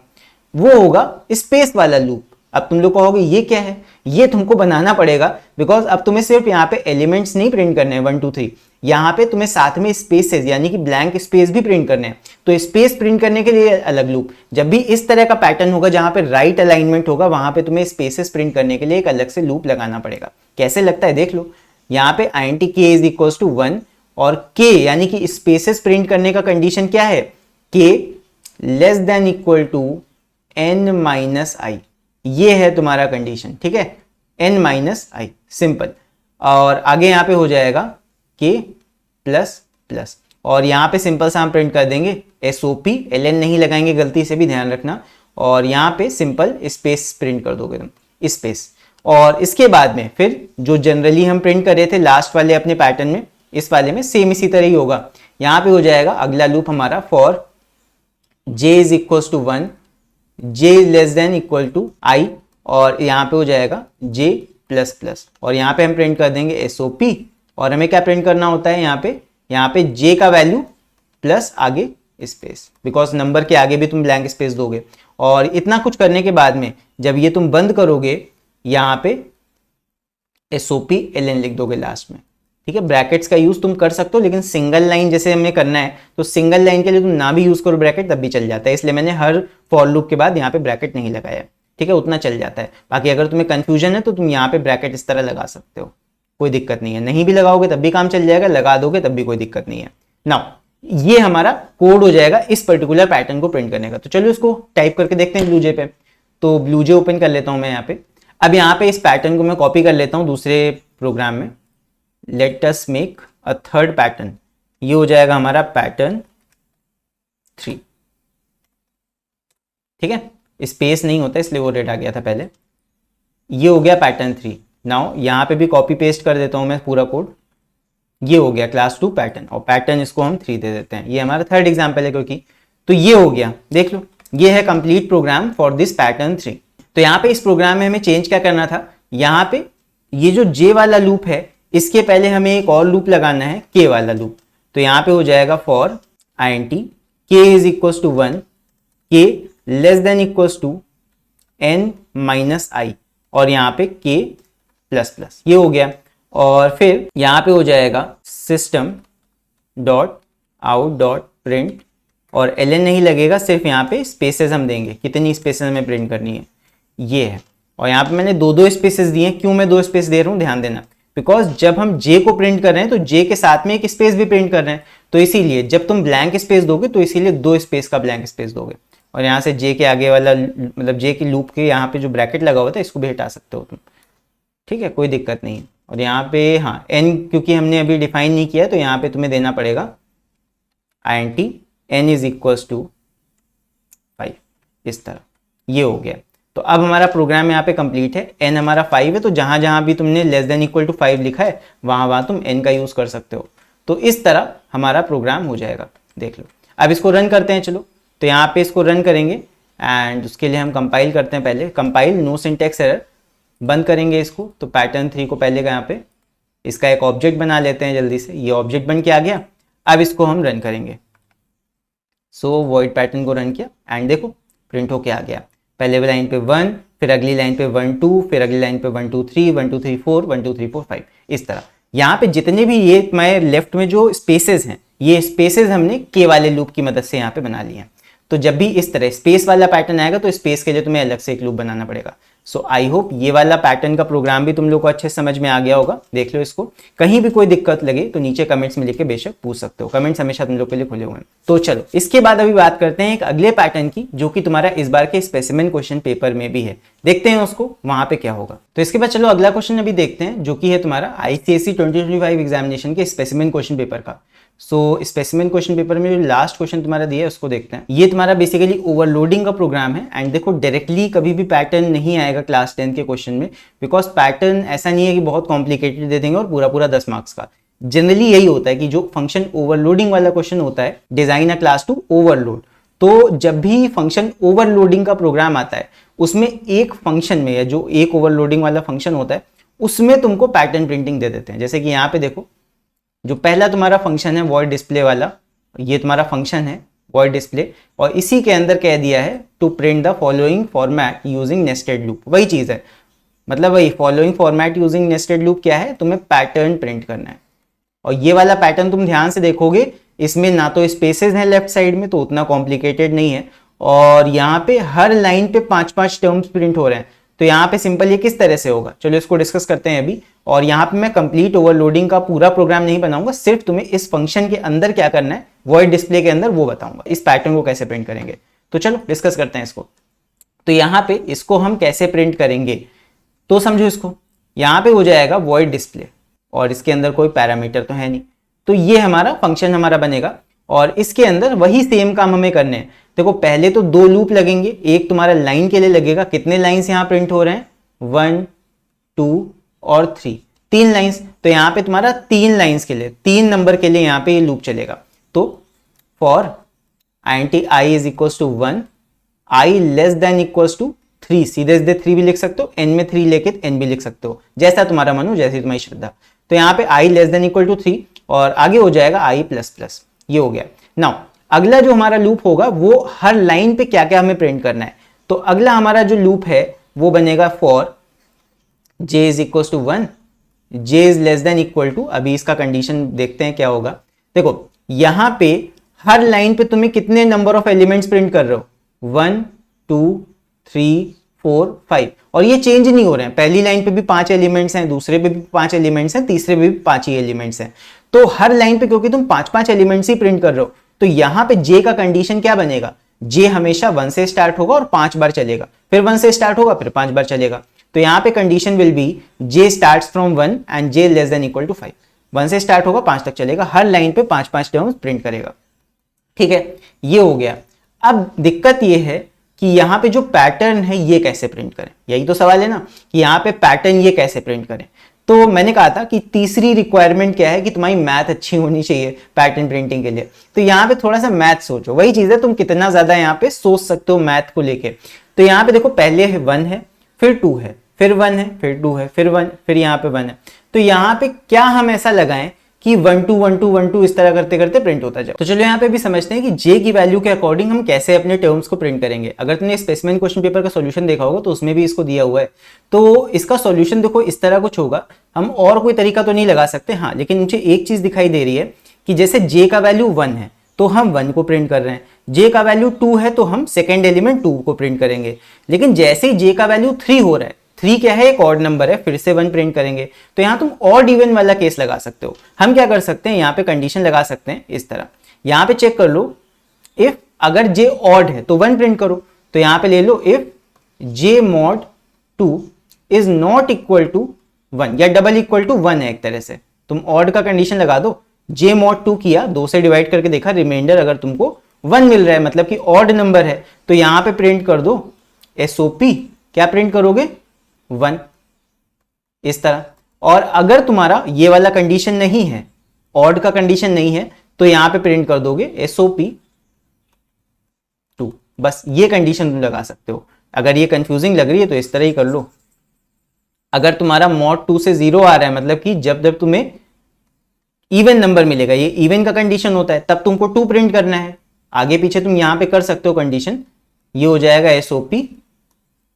वो होगा स्पेस वाला लूप। अब तुम लोग कहोगे ये क्या है, ये तुमको बनाना पड़ेगा, बिकॉज अब तुम्हें सिर्फ यहाँ पे एलिमेंट्स नहीं प्रिंट करने हैं 1 2 3, यहाँ पे तुम्हें साथ में स्पेसेस यानी कि ब्लैंक स्पेस भी प्रिंट करने हैं। तो स्पेस प्रिंट करने के लिए अलग लूप, जब भी इस तरह का पैटर्न होगा जहां पे राइट अलाइनमेंट होगा, वहां पे तुम्हें स्पेसेस प्रिंट करने के लिए एक अलग से लूप लगाना पड़ेगा। कैसे लगता है देख लो, यहाँ पे INT k is equal to 1, और k यानी कि स्पेसेस प्रिंट करने का कंडीशन क्या है, k less than equal to n minus i, ये है तुम्हारा कंडीशन। ठीक है, n माइनस आई, सिंपल। और आगे यहाँ पे हो जाएगा k प्लस प्लस, और यहाँ पे सिंपल सा हम प्रिंट कर देंगे SOP, ln नहीं लगाएंगे गलती से भी, ध्यान रखना। और यहाँ पे सिंपल स्पेस प्रिंट कर दोगे तुम, स्पेस। और इसके बाद में फिर जो जनरली हम प्रिंट कर रहे थे लास्ट वाले अपने पैटर्न में, इस वाले में सेम इसी तरह ही होगा। यहाँ पे हो जाएगा अगला लूप हमारा for j is equal to 1, j less than equal to i, और यहाँ पे हो जाएगा j प्लस प्लस, और यहाँ पे हम प्रिंट कर देंगे SOP। और हमें क्या प्रिंट करना होता है यहाँ पे j का वैल्यू प्लस आगे स्पेस, बिकॉज नंबर के आगे भी तुम ब्लैंक स्पेस दोगे। और इतना कुछ करने के बाद में जब ये तुम बंद करोगे, यहाँ पे SOP ln लिख दोगे लास्ट में। ठीक है, ब्रैकेट्स का यूज तुम कर सकते हो, लेकिन सिंगल लाइन जैसे हमें करना है तो सिंगल लाइन के लिए तुम ना भी यूज करो ब्रैकेट तब भी चल जाता है, इसलिए मैंने हर फॉर लूप के बाद यहाँ पे ब्रैकेट नहीं लगाया। ठीक है, उतना चल जाता है। बाकी अगर तुम्हें कंफ्यूजन है तो तुम यहाँ पे ब्रैकेट इस तरह लगा सकते हो, कोई दिक्कत नहीं है। नहीं भी लगाओगे तब भी काम चल जाएगा, लगा दोगे तब भी कोई दिक्कत नहीं है। नाउ ये हमारा कोड हो जाएगा इस पर्टिकुलर पैटर्न को प्रिंट करने का। तो चलो इसको टाइप करके देखते हैं ब्लूजे पे। तो ब्लूजे ओपन कर लेता हूं मैं यहाँ पे। अब यहाँ पे इस पैटर्न को मैं कॉपी कर लेता हूँ दूसरे प्रोग्राम में। Let us make a third pattern. ये हो जाएगा हमारा पैटर्न 3। ठीक है, स्पेस नहीं होता इसलिए वो रेड आ गया था पहले। ये हो गया पैटर्न 3। नाउ यहाँ पे भी कॉपी पेस्ट कर देता हूं मैं पूरा कोड। ये हो गया क्लास 2 पैटर्न, और पैटर्न इसको हम 3 दे देते हैं। ये हमारा थर्ड एग्जाम्पल है क्योंकि, तो ये हो गया, देख लो ये है complete program for this pattern 3। तो यहाँ पे इस प्रोग्राम में हमें चेंज क्या करना था, यहाँ पे ये जो जे वाला लूप है इसके पहले हमें एक और लूप लगाना है, के वाला लूप। तो यहाँ पे हो जाएगा for int k is equal to 1, k less than equal to n minus i, और यहाँ पे k प्लस प्लस, ये हो गया। और फिर यहाँ पे हो जाएगा system dot out dot print, और ln नहीं लगेगा, सिर्फ यहाँ पे स्पेसेस हम देंगे, कितनी स्पेसेस हमें प्रिंट करनी है ये है। और यहाँ पे मैंने दो स्पेसेस दिए। क्यों मैं 2 स्पेस दे रहा हूँ, ध्यान देना, बिकॉज जब हम j को प्रिंट कर रहे हैं तो j के साथ में एक स्पेस भी प्रिंट कर रहे हैं, तो इसीलिए जब तुम ब्लैंक स्पेस दोगे तो इसीलिए 2 स्पेस का ब्लैंक स्पेस दोगे। और यहाँ से j के आगे वाला मतलब j की लूप के यहाँ पे जो ब्रैकेट लगा हुआ था इसको भी हटा सकते हो तुम। ठीक है, कोई दिक्कत नहीं है। और यहाँ पे हाँ n क्योंकि हमने अभी डिफाइन नहीं किया तो यहाँ पे तुम्हें देना पड़ेगा int n is equal to 5, इस तरह। ये हो गया। तो अब हमारा प्रोग्राम यहाँ पे कंप्लीट है। n हमारा 5 है, तो जहां जहां भी तुमने लेस देन इक्वल टू 5 लिखा है वहां तुम n का यूज कर सकते हो। तो इस तरह हमारा प्रोग्राम हो जाएगा, देख लो। अब इसको रन करते हैं, चलो। तो यहाँ पे इसको रन करेंगे एंड उसके लिए हम कंपाइल करते हैं। पहले कंपाइल नो सिंटैक्स एरर, बंद करेंगे इसको। तो पैटर्न 3 को पहले यहाँ पे इसका एक ऑब्जेक्ट बना लेते हैं जल्दी से। ये ऑब्जेक्ट बन के आ गया। अब इसको हम रन करेंगे। सो वॉइड पैटर्न को रन किया एंड देखो प्रिंट होके आ गया। पहले लाइन पे 1, फिर अगली लाइन पे 1 2, फिर अगली लाइन पे 1 2 3, 1 2 3 4, 1 2 3 4 5, इस तरह। यहाँ पे जितने भी ये मैं लेफ्ट में जो स्पेसेस हैं, ये स्पेसेस हमने के वाले लूप की मदद से यहाँ पे बना लिए हैं। तो जब भी इस तरह स्पेस वाला पैटर्न आएगा तो स्पेस के लिए तुम्हें अलग से एक लूप बनाना पड़ेगा। सो आई होप ये वाला पैटर्न का प्रोग्राम भी तुम लोग को अच्छे समझ में आ गया होगा। देख लो इसको, कहीं भी कोई दिक्कत लगे तो नीचे कमेंट्स में लिख के बेशक पूछ सकते हो। कमेंट्स हमेशा तुम लोग के लिए खुले हुए हैं। तो चलो इसके बाद अभी बात करते हैं एक अगले पैटर्न की, जो कि तुम्हारा इस बार के स्पेसिमेन क्वेश्चन पेपर में भी है। देखते हैं उसको वहां पे क्या होगा। तो इसके बाद चलो अगला क्वेश्चन अभी देखते हैं, जो कि है तुम्हारा आईसीएसई 2025 एग्जामिनेशन के स्पेसिमेन क्वेश्चन पेपर का। सो स्पेसिमेन क्वेश्चन पेपर में जो लास्ट क्वेश्चन तुम्हारा दिया है उसको देखते हैं। ये तुम्हारा बेसिकली ओवरलोडिंग का प्रोग्राम है। एंड देखो डायरेक्टली कभी भी पैटर्न नहीं आएगा क्लास 10 के क्वेश्चन में, बिकॉज पैटर्न ऐसा नहीं है कि बहुत कॉम्प्लिकेटेड दे देंगे और पूरा पूरा 10 मार्क्स का। जनरली यही होता है कि जो फंक्शन ओवरलोडिंग वाला क्वेश्चन होता है, design a class to overload, तो जब भी फंक्शन ओवरलोडिंग का प्रोग्राम आता है उसमें एक फंक्शन में, या जो एक ओवरलोडिंग वाला फंक्शन होता है उसमें तुमको पैटर्न प्रिंटिंग दे देते हैं। जैसे कि यहाँ पे देखो, जो पहला तुम्हारा फंक्शन है वॉइड डिस्प्ले वाला, ये तुम्हारा फंक्शन है वॉइड डिस्प्ले, और इसी के अंदर कह दिया है to print the following format using nested loop. वही चीज है, मतलब वही following format using nested loop क्या है, तुम्हें पैटर्न प्रिंट करना है। और ये वाला पैटर्न तुम ध्यान से देखोगे, इसमें ना तो स्पेसेस हैं लेफ्ट साइड में, तो उतना कॉम्प्लिकेटेड नहीं है, और यहाँ पे हर लाइन पे 5-5 टर्म्स प्रिंट हो रहे हैं। तो यहाँ पे सिंपल ये किस तरह से होगा, चलो इसको डिस्कस करते हैं अभी। और यहाँ पे मैं कंप्लीट ओवरलोडिंग का पूरा प्रोग्राम नहीं बनाऊंगा, सिर्फ तुम्हें इस फंक्शन के अंदर क्या करना है वॉइड डिस्प्ले के अंदर वो बताऊंगा, इस पैटर्न को कैसे प्रिंट करेंगे। तो चलो डिस्कस करते हैं इसको। तो यहाँ पे इसको हम कैसे प्रिंट करेंगे, तो समझो इसको, यहाँ पे हो जाएगा वॉइड डिस्प्ले और इसके अंदर कोई पैरामीटर तो है नहीं, तो ये हमारा फंक्शन हमारा बनेगा और इसके अंदर वही सेम काम हमें करने हैं। देखो पहले तो 2 लूप लगेंगे, एक तुम्हारा लाइन के लिए लगेगा, कितने लाइंस यहाँ प्रिंट हो रहे हैं 1 2 और 3, 3 लाइंस। तो यहाँ पे तुम्हारा 3 लाइंस के लिए 3 नंबर के लिए यहाँ पे ये लूप चलेगा। तो for int i is equals to 1, i less than equals to 3, सीधे सीधे 3 भी लिख सकते हो, n में 3 लेके n भी लिख सकते हो, जैसा तुम्हारा मन हो, जैसी तुम्हारी श्रद्धा। तो यहाँ पे i less than equal to 3 और आगे हो जाएगा i प्लस प्लस, ये हो गया। नाउ अगला जो हमारा लूप होगा वो हर लाइन पे क्या क्या हमें प्रिंट करना है। तो अगला हमारा जो लूप है वो बनेगा for j is equal to 1, j is less than equal to, अभी इसका कंडीशन देखते हैं क्या होगा। देखो यहां पे हर लाइन पे तुम्हें कितने नंबर ऑफ एलिमेंट्स प्रिंट कर रहे हो 1 2 3 4 5, और ये चेंज नहीं हो रहे हैं। पहली लाइन पे भी 5 एलिमेंट्स हैं, दूसरे पे भी 5 एलिमेंट्स हैं, तीसरे पे भी 5 ही एलिमेंट्स हैं। तो हर लाइन पे क्योंकि तुम 5-5 एलिमेंट्स ही प्रिंट कर रहे हो, तो यहां पे j का कंडीशन क्या बनेगा, j हमेशा 1 से स्टार्ट होगा और 5 बार चलेगा, फिर 1 से स्टार्ट होगा फिर 5 बार चलेगा। तो यहाँ पे condition will be j starts from 1 and j less than equal to 5। 1 से स्टार्ट होगा 5 तक चलेगा, हर लाइन पे 5-5 टर्म्स प्रिंट करेगा। ठीक है, ये हो गया। अब दिक्कत ये है कि यहाँ पे जो पैटर्न है ये कैसे प्रिंट करें, यही तो सवाल है ना कि यहाँ पे पैटर्न ये कैसे प्रिंट करें। तो मैंने कहा था कि तीसरी रिक्वायरमेंट क्या है कि तुम्हारी मैथ अच्छी होनी चाहिए पैटर्न प्रिंटिंग के लिए। तो यहाँ पे थोड़ा सा मैथ सोचो, वही चीज है तुम कितना ज्यादा यहाँ पे सोच सकते हो मैथ को लेके। तो यहाँ पे देखो पहले है 1 है, फिर 2 है, फिर 1 है, फिर 2 है, फिर 1, फिर यहाँ पे 1 है। तो यहाँ पे क्या हम ऐसा लगाएं कि 1 2 1 2 1 2 इस तरह करते करते प्रिंट होता जाए। तो चलो यहाँ पे भी समझते हैं कि j की वैल्यू के अकॉर्डिंग हम कैसे अपने टर्म्स को प्रिंट करेंगे। अगर तुमने स्पेसिमेन क्वेश्चन पेपर का सॉल्यूशन देखा होगा तो उसमें भी इसको दिया हुआ है। तो इसका सॉल्यूशन देखो इस तरह कुछ होगा, हम और कोई तरीका तो नहीं लगा सकते, हाँ, लेकिन मुझे एक चीज दिखाई दे रही है कि जैसे j का वैल्यू 1 है तो हम 1 को प्रिंट कर रहे हैं, j का वैल्यू 2 है तो हम सेकेंड एलिमेंट 2 को प्रिंट करेंगे। लेकिन जैसे ही j का वैल्यू 3 हो रहा है, 3 क्या है एक ऑड नंबर है, फिर से 1 प्रिंट करेंगे। तो यहां तुम ऑड इवन वाला केस लगा सकते हो। हम क्या कर सकते हैं, यहाँ पे कंडीशन लगा सकते हैं इस तरह, यहाँ पे चेक कर लो, इफ अगर j ऑड है तो 1 प्रिंट करो। तो यहाँ पे ले लो if j mod 2 is not equal to 1 या डबल इक्वल टू 1 है, एक तरह से तुम ऑड का कंडीशन लगा दो। j mod 2 किया, 2 से डिवाइड करके देखा, रिमाइंडर अगर तुमको 1 मिल रहा है मतलब कि ऑड नंबर है, तो यहाँ पे प्रिंट कर दो SOP, क्या प्रिंट करोगे 1, इस तरह। और अगर तुम्हारा ये वाला कंडीशन नहीं है, ऑड का कंडीशन नहीं है, तो यहां पे प्रिंट कर दोगे SOP 2, बस ये कंडीशन तुम लगा सकते हो। अगर ये कंफ्यूजिंग लग रही है तो इस तरह ही कर लो, अगर तुम्हारा मॉड 2 से 0 आ रहा है, मतलब कि जब जब तुम्हें इवन नंबर मिलेगा, ये इवन का कंडीशन होता है, तब तुमको 2 प्रिंट करना है। आगे पीछे तुम यहां पे कर सकते हो कंडीशन, ये हो जाएगा SOP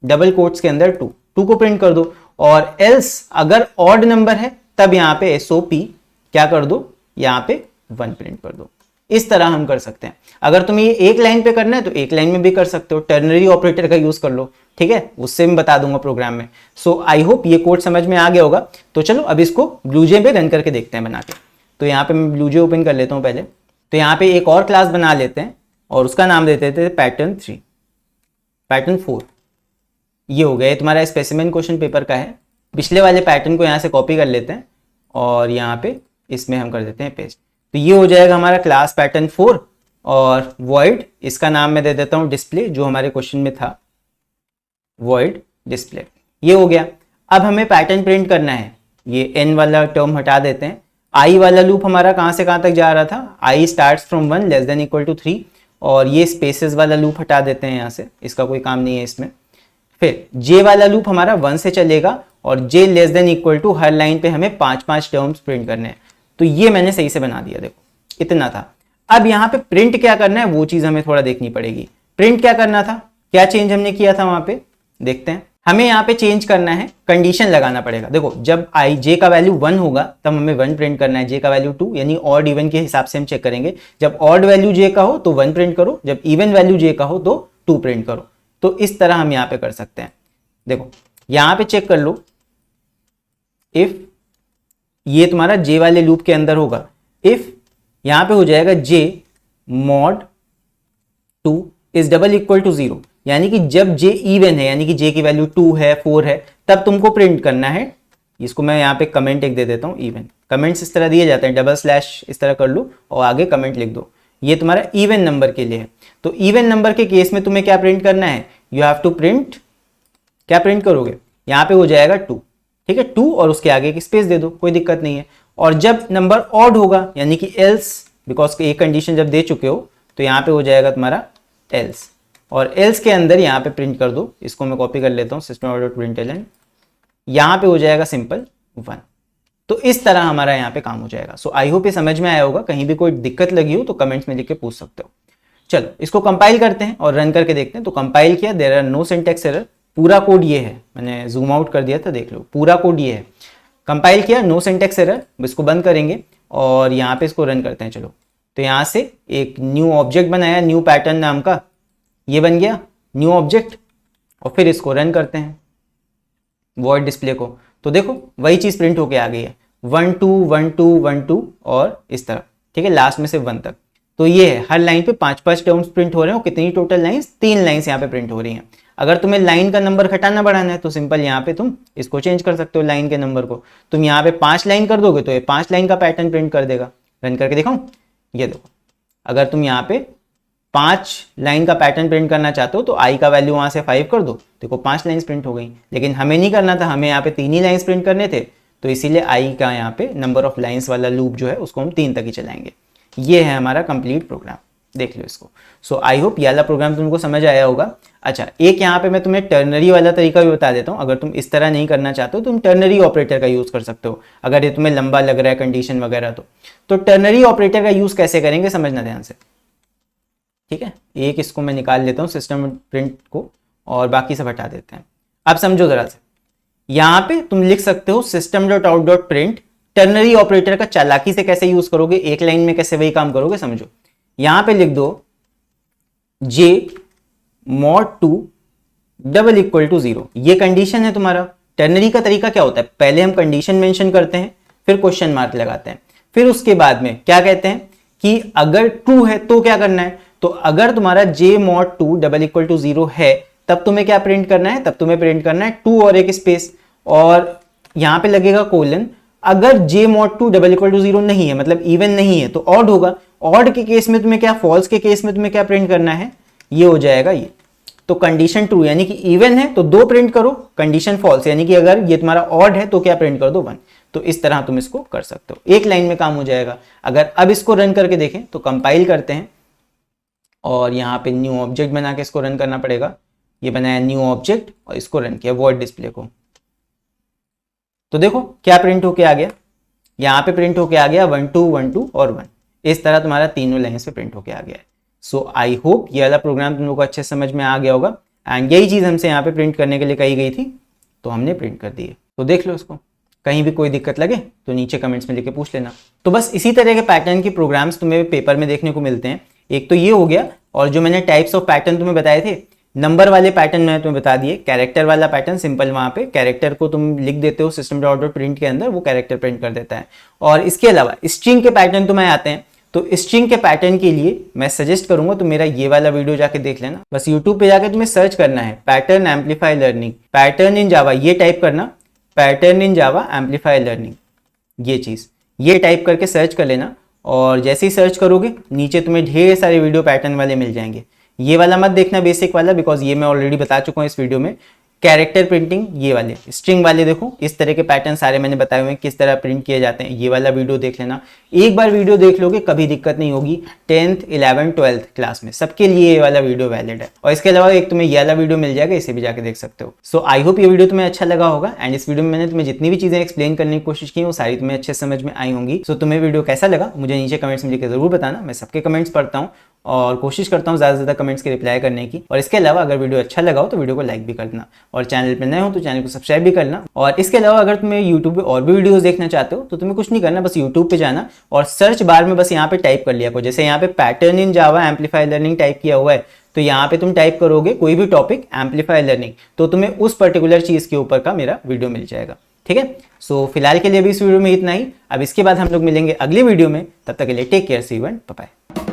डबल कोट्स के अंदर 2 को प्रिंट कर दो। और एल्स अगर ऑड नंबर है तब यहां पे SOP क्या कर दो, यहां पे 1 प्रिंट कर दो। इस तरह हम कर सकते हैं। अगर तुम्हें ये एक लाइन पे करना है तो एक लाइन में भी कर सकते हो, टर्नरी ऑपरेटर का यूज कर लो, ठीक है, उससे मैं बता दूंगा प्रोग्राम में। सो आई होप ये कोड समझ में आ गया होगा। तो चलो अब इसको ब्लूजे पे रन करके देखते हैं बना के। तो यहाँ पे मैं ब्लूजे ओपन कर लेता हूँ पहले। तो यहाँ पे एक और क्लास बना लेते हैं और उसका नाम दे देते हैं पैटर्न 3, पैटर्न 4। ये हो गया, ये तुम्हारा स्पेसिमेन क्वेश्चन पेपर का है। पिछले वाले पैटर्न को यहाँ से कॉपी कर लेते हैं और यहाँ पे इसमें हम कर देते हैं पेस्ट। तो ये हो जाएगा हमारा क्लास पैटर्न 4 और वॉइड, इसका नाम मैं दे देता हूँ डिस्प्ले, जो हमारे क्वेश्चन में था वॉइड डिस्प्ले। ये हो गया। अब हमें पैटर्न प्रिंट करना है। ये n वाला टर्म हटा देते हैं। i वाला लूप हमारा कहाँ से कहाँ तक जा रहा था, i starts from 1 less than equal to 3, और ये स्पेसेस वाला लूप हटा देते हैं यहाँ से, इसका कोई काम नहीं है इसमें। फिर j वाला लूप हमारा 1 से चलेगा और j less than equal to हर लाइन पे हमें 5-5 टर्म्स प्रिंट करने हैं। तो ये मैंने सही से बना दिया, देखो इतना था। अब यहाँ पे प्रिंट क्या करना है वो चीज हमें थोड़ा देखनी पड़ेगी। प्रिंट क्या करना था, क्या चेंज हमने किया था वहां पे, देखते हैं। हमें यहाँ पे चेंज करना है, कंडीशन लगाना पड़ेगा। देखो जब j का वैल्यू 1 होगा तब हमें 1 प्रिंट करना है, j का वैल्यू 2, यानी ऑड इवन के हिसाब से हम चेक करेंगे। जब ऑड वैल्यू j का हो तो 1 प्रिंट करो, जब इवन वैल्यू j का हो तो 2 प्रिंट करो। तो इस तरह हम यहाँ पे कर सकते हैं। देखो यहाँ पे चेक कर लो, इफ ये तुम्हारा j वाले लूप के अंदर होगा, इफ यहाँ पे हो जाएगा j mod 2 is double equal to 0, यानी कि जब j इवन है, यानी कि j की वैल्यू 2 है 4 है, तब तुमको प्रिंट करना है। इसको मैं यहाँ पे कमेंट एक दे देता हूँ, इवन। कमेंट्स इस तरह दिए जाते हैं, डबल स्लैश इस तरह कर लो और आगे कमेंट लिख दो। ये तुम्हारा इवन नंबर के लिए है। तो इवन नंबर के केस में तुम्हें क्या प्रिंट करना है, यू हैव टू प्रिंट, क्या प्रिंट करोगे, यहाँ पे हो जाएगा 2, ठीक है, 2 और उसके आगे एक स्पेस दे दो, कोई दिक्कत नहीं है। और जब नंबर ऑड होगा, यानी कि एल्स, बिकॉज एक कंडीशन जब दे चुके हो तो यहाँ पे हो जाएगा तुम्हारा एल्स, और एल्स के अंदर यहाँ पे प्रिंट कर दो। इसको मैं कॉपी कर लेता हूँ, system.println, यहाँ पे हो जाएगा सिंपल 1। तो इस तरह हमारा यहाँ पे काम हो जाएगा। सो आई होप ये समझ में आया होगा। कहीं भी कोई दिक्कत लगी हो तो कमेंट्स में लिख के पूछ सकते हो। चलो इसको कंपाइल करते हैं और रन करके देखते हैं। तो कंपाइल किया, there are no syntax error. पूरा कोड ये है, मैंने जूम आउट कर दिया था, देख लो पूरा कोड ये है। कंपाइल किया, नो सिंटैक्स एरर। इसको बंद करेंगे और यहाँ पे इसको रन करते हैं। चलो तो यहाँ से एक न्यू ऑब्जेक्ट बनाया, न्यू पैटर्न नाम का, ये बन गया न्यू ऑब्जेक्ट। और फिर इसको रन करते हैं वॉइड डिस्प्ले को। तो देखो वही चीज प्रिंट होके आ गई है, 1 2 1 2 1 2 और इस तरह, ठीक है, लास्ट में से 1 तक। तो ये है, हर लाइन पे 5-5 टर्म्स प्रिंट हो रहे हैं। कितनी टोटल लाइंस, 3 लाइंस यहाँ पे प्रिंट हो रही हैं। अगर तुम्हें लाइन का नंबर घटाना बढ़ाना है तो सिंपल यहाँ पे तुम इसको चेंज कर सकते हो, लाइन के नंबर को। तुम यहाँ पे 5 लाइन कर दोगे तो ये 5 लाइन का पैटर्न प्रिंट कर देगा। रन करके दिखाऊं, ये देखो, अगर तुम यहाँ पे 5 लाइन का पैटर्न प्रिंट करना चाहते हो तो आई का वैल्यू वहां से 5 कर दो, देखो 5 लाइंस प्रिंट हो गई। लेकिन हमें नहीं करना था, हमें यहाँ पे 3 ही लाइंस प्रिंट करने थे, तो इसीलिए आई का यहाँ पे नंबर ऑफ लाइंस वाला लूप जो है उसको हम 3 तक ही चलाएंगे। ये है हमारा कंप्लीट प्रोग्राम, देख लो इसको। सो आई होप ये वाला प्रोग्राम तुमको समझ आया होगा। अच्छा, एक यहाँ पे मैं तुम्हें टर्नरी वाला तरीका भी बता देता हूँ। अगर तुम इस तरह नहीं करना चाहते हो, तुम टर्नरी ऑपरेटर का यूज कर सकते हो, अगर ये तुम्हें लंबा लग रहा है कंडीशन वगैरह। तो टर्नरी ऑपरेटर का यूज कैसे करेंगे समझना ध्यान से, ठीक है। एक इसको मैं निकाल लेता हूँ सिस्टम प्रिंट को और बाकी सब हटा देते हैं। अब समझो जरा से, यहाँ पे तुम लिख सकते हो system.out.print। टर्नरी ऑपरेटर का चालाकी से कैसे यूज करोगे, एक लाइन में कैसे वही काम करोगे, समझो। यहां पे लिख दो j mod 2 double equal to 0, ये कंडीशन है तुम्हारा। टर्नरी का तरीका क्या होता है, पहले हम कंडीशन मेंशन करते हैं, फिर क्वेश्चन मार्क लगाते हैं, फिर उसके बाद में क्या कहते हैं कि अगर ट्रू है तो क्या करना है। तो अगर तुम्हारा j mod 2 double equal to 0 है तब तुम्हें क्या प्रिंट करना है, तब तुम्हें प्रिंट करना है 2 और एक स्पेस, और यहां पे लगेगा कोलन। अगर j mod 2 double equal to 0 नहीं है, मतलब इवन नहीं है, तो ऑड होगा। ऑड के केस में तुम्हें क्या, फॉल्स के केस में तुम्हें क्या प्रिंट करना है, ये हो जाएगा ये। तो कंडीशन ट्रू यानी कि इवन है तो 2 प्रिंट करो, कंडीशन फॉल्स यानी कि अगर ये तुम्हारा ऑड है तो क्या प्रिंट कर दो, 1। तो इस तरह तुम इसको कर सकते हो, एक लाइन में काम हो जाएगा। अगर अब इसको रन करके देखें तो कंपाइल करते हैं और यहाँ पे न्यू ऑब्जेक्ट बना के इसको रन करना पड़ेगा। ये बनाया न्यू ऑब्जेक्ट और इसको रन किया वॉइड डिस्प्ले को। तो देखो क्या प्रिंट होके आ गया, यहाँ पे प्रिंट होके आ गया 1 2 1 2 और 1, इस तरह तुम्हारा तीनों लाइन्स पे प्रिंट होके आ गया है। सो आई होप ये वाला प्रोग्राम तुम लोग को अच्छे समझ में आ गया होगा, एंड यही चीज हमसे यहाँ पे प्रिंट करने के लिए कही गई थी, तो हमने प्रिंट कर दी है। तो देख लो इसको, कहीं भी कोई दिक्कत लगे तो नीचे कमेंट्स में लिख के पूछ लेना। तो बस इसी तरह के पैटर्न के प्रोग्राम्स तुम्हें पेपर में देखने को मिलते हैं। एक तो ये हो गया, और जो मैंने टाइप्स ऑफ पैटर्न तुम्हें बताए थे, नंबर वाले पैटर्न मैंने तुम्हें बता दिए, कैरेक्टर वाला पैटर्न सिंपल, वहां पे कैरेक्टर को तुम लिख देते हो सिस्टम डॉट डॉट प्रिंट के अंदर, वो कैरेक्टर प्रिंट कर देता है। और इसके अलावा स्ट्रिंग के पैटर्न तुम्हें आते हैं, तो स्ट्रिंग के पैटर्न के लिए मैं सजेस्ट करूंगा तो मेरा ये वाला वीडियो जाके देख लेना। बस यूट्यूब पे जाके तुम्हें सर्च करना है pattern amplify learning, pattern in जावा, ये टाइप करना, pattern in Java amplify learning, ये चीज ये टाइप करके सर्च कर लेना। और जैसे ही सर्च करोगे नीचे तुम्हें ढेर सारे वीडियो पैटर्न वाले मिल जाएंगे। ये वाला मत देखना बेसिक वाला, बिकॉज ये मैं ऑलरेडी बता चुका हूँ इस वीडियो में। कैरेक्टर प्रिंटिंग ये वाले, स्ट्रिंग वाले देखो इस तरह के पैटर्न सारे मैंने बताए हुए हैं किस तरह प्रिंट किए जाते हैं, ये वाला वीडियो देख लेना। एक बार वीडियो देख लोगे कभी दिक्कत नहीं होगी, 10th 11th 12th क्लास में सबके लिए ये वाला वीडियो वैलिड है। और इसके अलावा एक तुम्हें ये वाला वीडियो मिल जाएगा, इसे भी जाके देख सकते हो। सो आई होप ये वीडियो तुम्हें अच्छा लगा होगा, एंड इस वीडियो में मैंने तुम्हें जितनी भी चीजें एक्सप्लेन करने की कोशिश की वो सारी तुम्हें अच्छे समझ में आई होंगी। सो तुम्हें वीडियो कैसा लगा मुझे नीचे कमेंट्स में लिखकर जरूर बताना, मैं सबके कमेंट्स पढ़ता हूँ और कोशिश करता हूँ ज़्यादा से ज़्यादा कमेंट्स के रिप्लाई करने की। और इसके अलावा अगर वीडियो अच्छा लगा हो तो वीडियो को लाइक भी करना, और चैनल पर नए हो तो चैनल को सब्सक्राइब भी करना। और इसके अलावा अगर तुम्हें यूट्यूब पे और भी वीडियोस देखना चाहते हो तो तुम्हें कुछ नहीं करना, बस यूट्यूब पे जाना और सर्च बार में बस यहाँ पे टाइप कर लिया करो। जैसे यहाँ पे pattern in Java amplify learning type किया हुआ है, तो यहाँ पे तुम टाइप करोगे कोई भी टॉपिक एम्पलीफाई लर्निंग, तो तुम्हें उस पर्टिकुलर चीज़ के ऊपर का मेरा वीडियो मिल जाएगा। ठीक है, सो फिलहाल के लिए भी इस वीडियो में इतना ही। अब इसके बाद हम लोग मिलेंगे अगली वीडियो में, तब तक के लिए take care, see you and bye bye.